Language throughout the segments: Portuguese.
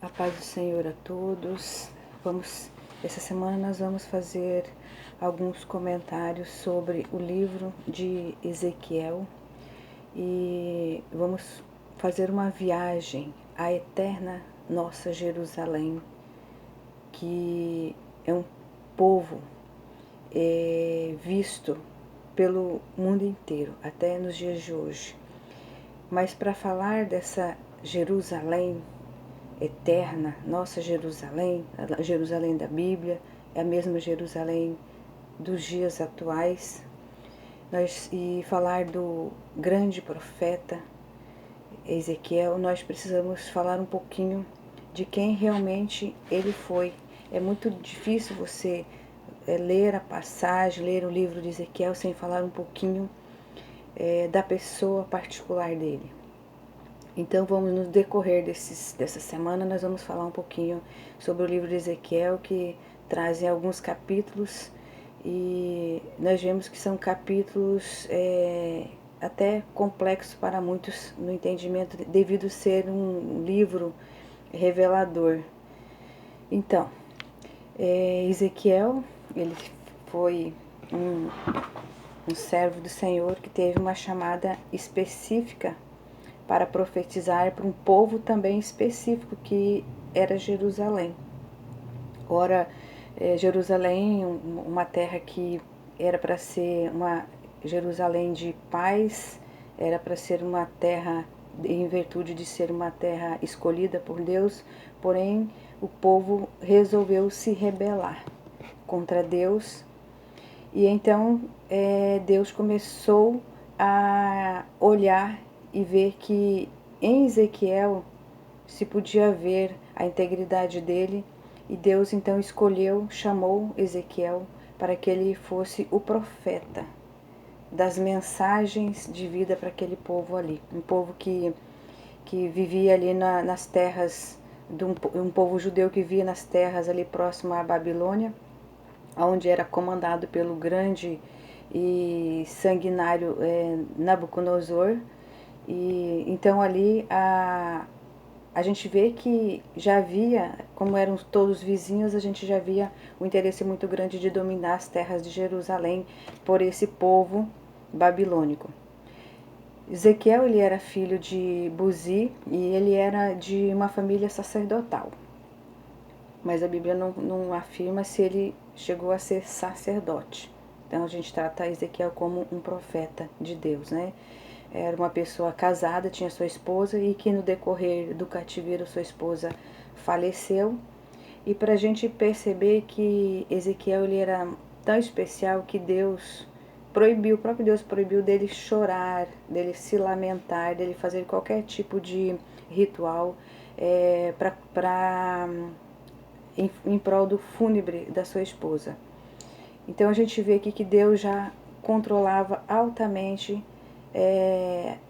A paz do Senhor a todos. Essa semana nós vamos fazer alguns comentários sobre o livro de Ezequiel e vamos fazer uma viagem à eterna nossa Jerusalém, que é um povo visto pelo mundo inteiro, até nos dias de hoje. Mas para falar dessa Jerusalém eterna, nossa Jerusalém, a Jerusalém da Bíblia, é a mesma Jerusalém dos dias atuais, e falar do grande profeta Ezequiel, nós precisamos falar um pouquinho de quem realmente ele foi. É muito difícil você ler a passagem, ler o livro de Ezequiel sem falar um pouquinho da pessoa particular dele. Então vamos no decorrer dessa semana, nós vamos falar um pouquinho sobre o livro de Ezequiel, que trazem alguns capítulos, e nós vemos que são capítulos até complexos para muitos no entendimento, devido ser um livro revelador. Então, Ezequiel, ele foi um servo do Senhor que teve uma chamada específica para profetizar para um povo também específico, que era Jerusalém. Ora, Jerusalém, uma terra que era para ser uma Jerusalém de paz, era para ser uma terra, em virtude de ser uma terra escolhida por Deus, porém o povo resolveu se rebelar contra Deus, e então Deus começou a olhar e ver que em Ezequiel se podia ver a integridade dele, e Deus então chamou Ezequiel para que ele fosse o profeta das mensagens de vida para aquele povo ali, um povo que vivia ali nas terras, um povo judeu que vivia nas terras ali próximo à Babilônia, onde era comandado pelo grande e sanguinário Nabucodonosor. E então ali a gente vê que já havia, como eram todos vizinhos, a gente já via um interesse muito grande de dominar as terras de Jerusalém por esse povo babilônico. Ezequiel, ele era filho de Buzi e ele era de uma família sacerdotal. Mas a Bíblia não afirma se ele chegou a ser sacerdote. Então a gente trata Ezequiel como um profeta de Deus, né? Era uma pessoa casada, tinha sua esposa, e que no decorrer do cativeiro sua esposa faleceu. E para a gente perceber que Ezequiel, ele era tão especial que Deus proibiu, o próprio Deus proibiu dele chorar, dele se lamentar, dele fazer qualquer tipo de ritual em prol do fúnebre da sua esposa. Então a gente vê aqui que Deus já controlava altamente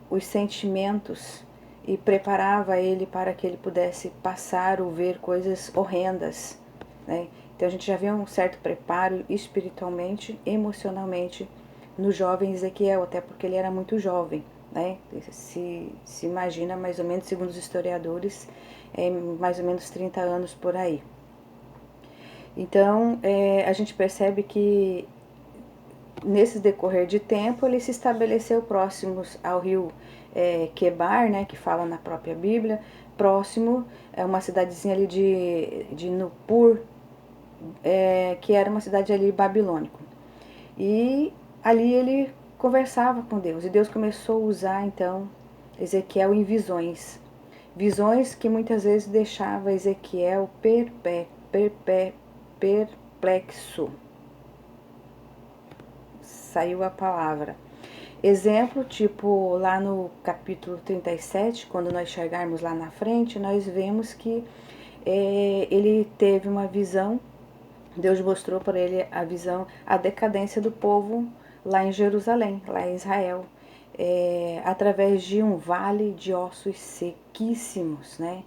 os sentimentos e preparava ele para que ele pudesse passar ou ver coisas horrendas, né? Então a gente já vê um certo preparo espiritualmente, emocionalmente no jovem Ezequiel, até porque ele era muito jovem, né? Se imagina mais ou menos, segundo os historiadores, mais ou menos 30 anos por aí. Então a gente percebe que nesse decorrer de tempo ele se estabeleceu próximos ao rio Quebar, né, que fala na própria Bíblia, próximo uma cidadezinha ali de Nupur, que era uma cidade ali babilônica. E ali ele conversava com Deus, e Deus começou a usar então Ezequiel em visões. Visões que muitas vezes deixava Ezequiel perplexo. Saiu a palavra. Exemplo, tipo lá no capítulo 37, quando nós chegarmos lá na frente, nós vemos que ele teve uma visão, Deus mostrou para ele a visão, a decadência do povo lá em Jerusalém, lá em Israel, através de um vale de ossos sequíssimos, né?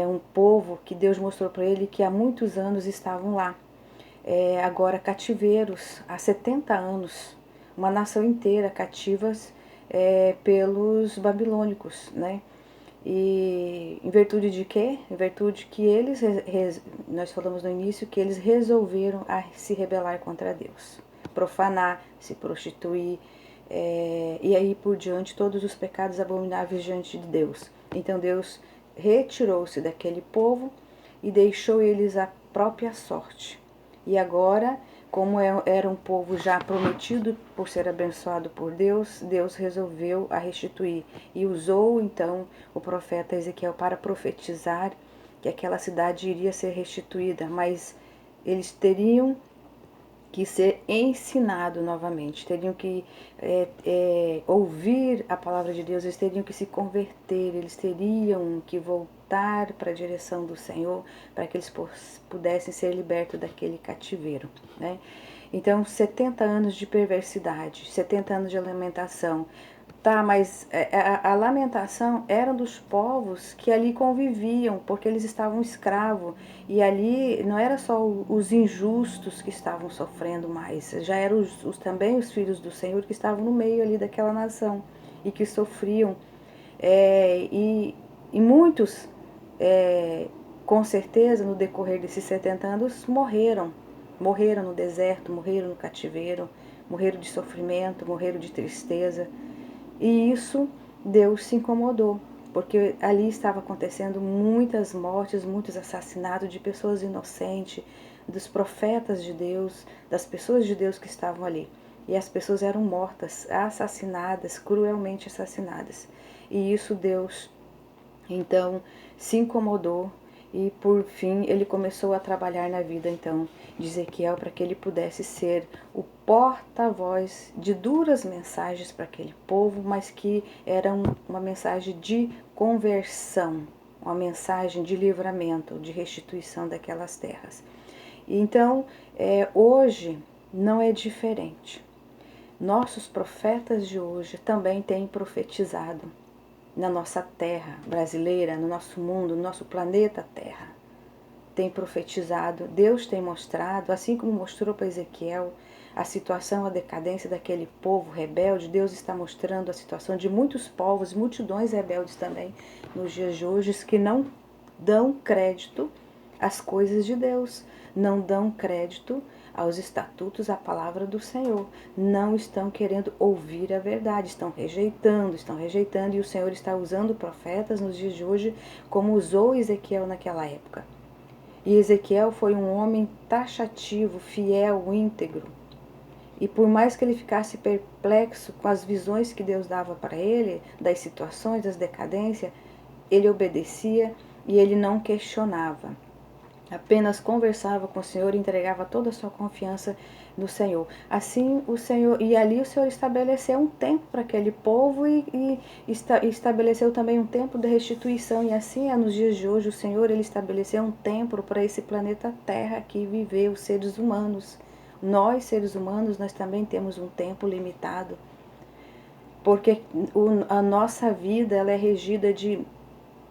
Um povo que Deus mostrou para ele que há muitos anos estavam lá. Agora cativeiros, há 70 anos, uma nação inteira cativas pelos babilônicos, né? E em virtude de quê? Em virtude que eles, nós falamos no início, que eles resolveram se rebelar contra Deus, profanar, se prostituir, e aí por diante todos os pecados abomináveis diante de Deus. Então Deus retirou-se daquele povo e deixou eles à própria sorte. E agora, como era um povo já prometido por ser abençoado por Deus, Deus resolveu a restituir e usou então o profeta Ezequiel para profetizar que aquela cidade iria ser restituída, mas eles teriam que ser ensinado novamente, teriam que ouvir a palavra de Deus, eles teriam que se converter, eles teriam que voltar para a direção do Senhor para que eles pudessem ser libertos daquele cativeiro, né? Então, 70 anos de perversidade, 70 anos de lamentação. Tá, mas a lamentação era dos povos que ali conviviam, porque eles estavam escravos. E ali não era só os injustos que estavam sofrendo mais, já eram também os filhos do Senhor que estavam no meio ali daquela nação e que sofriam. E muitos, com certeza, no decorrer desses 70 anos, morreram. Morreram no deserto, morreram no cativeiro, morreram de sofrimento, morreram de tristeza. E isso Deus se incomodou, porque ali estava acontecendo muitas mortes, muitos assassinatos de pessoas inocentes, dos profetas de Deus, das pessoas de Deus que estavam ali. E as pessoas eram mortas, assassinadas, cruelmente assassinadas. E isso Deus, então, se incomodou e por fim ele começou a trabalhar na vida então de Ezequiel para que ele pudesse ser o porta-voz de duras mensagens para aquele povo, mas que era uma mensagem de conversão, uma mensagem de livramento, de restituição daquelas terras. E então, hoje não é diferente. Nossos profetas de hoje também têm profetizado na nossa terra brasileira, no nosso mundo, no nosso planeta Terra. Tem profetizado, Deus tem mostrado, assim como mostrou para Ezequiel a situação, a decadência daquele povo rebelde, Deus está mostrando a situação de muitos povos, multidões rebeldes também nos dias de hoje, que não dão crédito às coisas de Deus, não dão crédito aos estatutos, à palavra do Senhor. Não estão querendo ouvir a verdade, estão rejeitando, e o Senhor está usando profetas nos dias de hoje como usou Ezequiel naquela época. E Ezequiel foi um homem taxativo, fiel, íntegro. E por mais que ele ficasse perplexo com as visões que Deus dava para ele, das situações, das decadências, ele obedecia e ele não questionava. Apenas conversava com o Senhor e entregava toda a sua confiança no Senhor. Assim o Senhor, e ali o Senhor estabeleceu um tempo para aquele povo e estabeleceu também um tempo de restituição. E assim é nos dias de hoje, o Senhor ele estabeleceu um tempo para esse planeta Terra que viver os seres humanos. Nós, seres humanos, nós também temos um tempo limitado, porque a nossa vida ela é regida de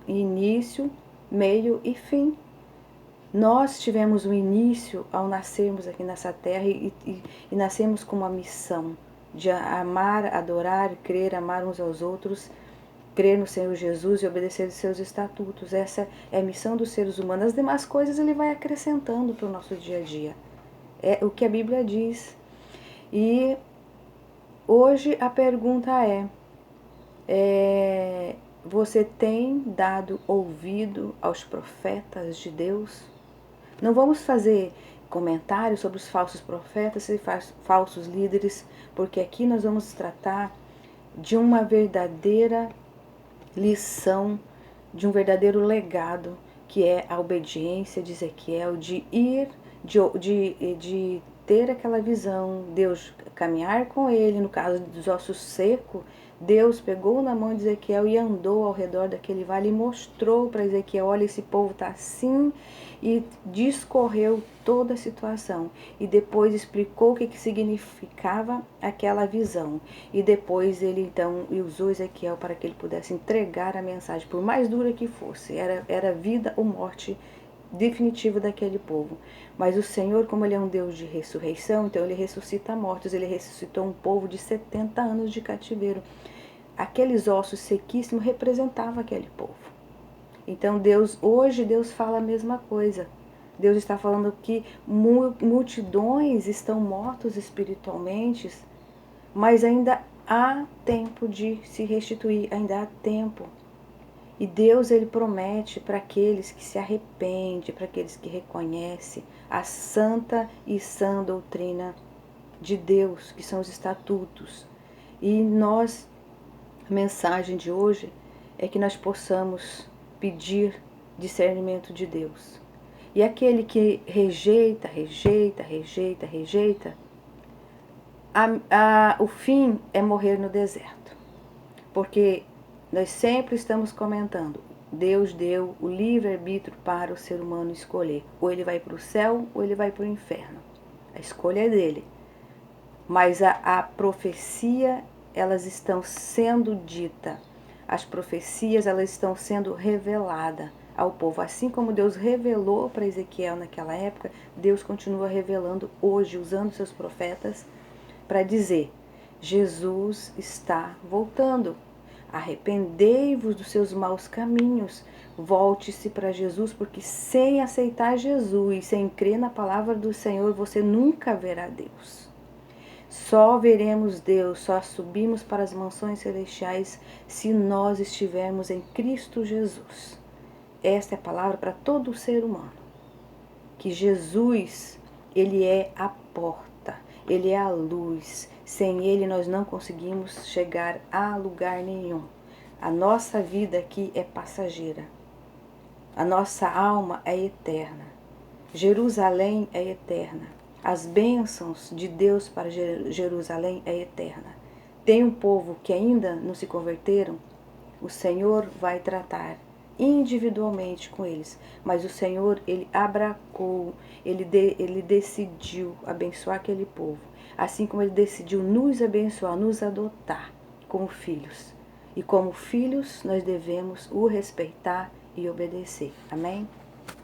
início, meio e fim. Nós tivemos um início ao nascermos aqui nessa terra e nascemos com uma missão de amar, adorar, crer, amar uns aos outros, crer no Senhor Jesus e obedecer os seus estatutos. Essa é a missão dos seres humanos. As demais coisas ele vai acrescentando para o nosso dia a dia. É o que a Bíblia diz. E hoje a pergunta você tem dado ouvido aos profetas de Deus? Não vamos fazer comentários sobre os falsos profetas e falsos líderes, porque aqui nós vamos tratar de uma verdadeira lição, de um verdadeiro legado, que é a obediência de Ezequiel, de ir, de ter aquela visão, Deus caminhar com ele, no caso dos ossos secos, Deus pegou na mão de Ezequiel e andou ao redor daquele vale e mostrou para Ezequiel, olha, esse povo está assim, e discorreu toda a situação. E depois explicou o que significava aquela visão. E depois ele então usou Ezequiel para que ele pudesse entregar a mensagem, por mais dura que fosse. Era vida ou morte definitiva daquele povo. Mas o Senhor, como ele é um Deus de ressurreição, então ele ressuscita mortos. Ele ressuscitou um povo de 70 anos de cativeiro. aqueles ossos sequíssimos representavam aquele povo. Então hoje Deus fala a mesma coisa. Deus está falando que multidões estão mortos espiritualmente, mas ainda há tempo de se restituir, ainda há tempo. E Deus, ele promete para aqueles que se arrependem, para aqueles que reconhecem a santa e sã doutrina de Deus, que são os estatutos. E a mensagem de hoje é que nós possamos pedir discernimento de Deus. E aquele que rejeita, o fim é morrer no deserto. Porque nós sempre estamos comentando, Deus deu o livre-arbítrio para o ser humano escolher. Ou ele vai para o céu, ou ele vai para o inferno. A escolha é dele. Mas a profecia, elas estão sendo ditas. As profecias, elas estão sendo reveladas ao povo. Assim como Deus revelou para Ezequiel naquela época, Deus continua revelando hoje, usando seus profetas, para dizer, Jesus está voltando. Arrependei-vos dos seus maus caminhos. Volte-se para Jesus, porque sem aceitar Jesus, sem crer na palavra do Senhor, você nunca verá Deus. Só veremos Deus, só subimos para as mansões celestiais se nós estivermos em Cristo Jesus. Esta é a palavra para todo ser humano. Que Jesus, ele é a porta, ele é a luz. Sem ele nós não conseguimos chegar a lugar nenhum. A nossa vida aqui é passageira. A nossa alma é eterna. Jerusalém é eterna. As bênçãos de Deus para Jerusalém é eterna. Tem um povo que ainda não se converteram, o Senhor vai tratar individualmente com eles. Mas o Senhor, ele abracou, ele decidiu abençoar aquele povo. Assim como ele decidiu nos abençoar, nos adotar como filhos. E como filhos, nós devemos o respeitar e obedecer. Amém?